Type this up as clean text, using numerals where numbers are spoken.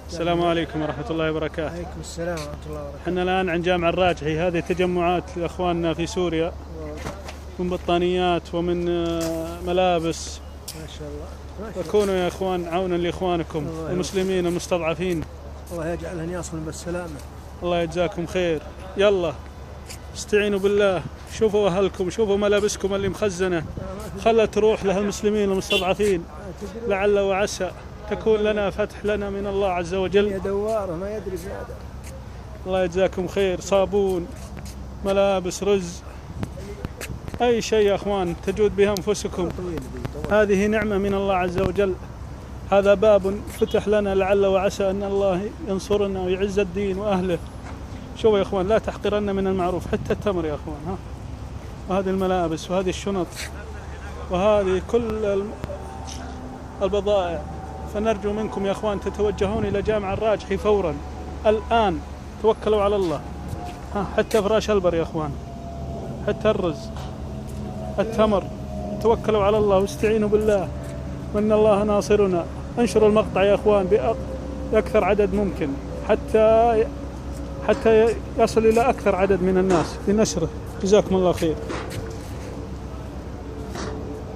السلام عليكم ورحمة الله وبركاته. عليكم السلام ورحمة الله وبركاته. احنا الآن عند جامع الراجحي، هذه تجمعات لأخواننا في سوريا من بطانيات ومن ملابس. ما شاء الله. فكونوا يا إخوان عونا لإخوانكم المسلمين المستضعفين. الله يجعلهم يصلون بالسلامة. الله يجزاكم خير. يلا استعينوا بالله، شوفوا أهلكم، شوفوا ملابسكم اللي مخزنة، خلت تروح لها المسلمين المستضعفين، لعل وعسى تكون لنا فتح لنا من الله عز وجل. يا دواره ما يدري زيادة. الله يجزاكم خير. صابون، ملابس، رز، أي شيء يا أخوان تجود بها أنفسكم، هذه نعمة من الله عز وجل. هذا باب فتح لنا لعل وعسى أن الله ينصرنا ويعز الدين وأهله. شوفوا يا أخوان، لا تحقرن من المعروف، حتى التمر يا أخوان. ها، وهذه الملابس وهذه الشنط وهذه كل البضائع. فنرجو منكم يا أخوان تتوجهون إلى جامع الراجحي فورا الآن، توكلوا على الله. ها، حتى فراش البر يا أخوان، حتى الرز، التمر، توكلوا على الله واستعينوا بالله وإن الله ناصرنا. انشروا المقطع يا أخوان بأكثر عدد ممكن حتى يصل إلى أكثر عدد من الناس لنشره. جزاكم الله خير.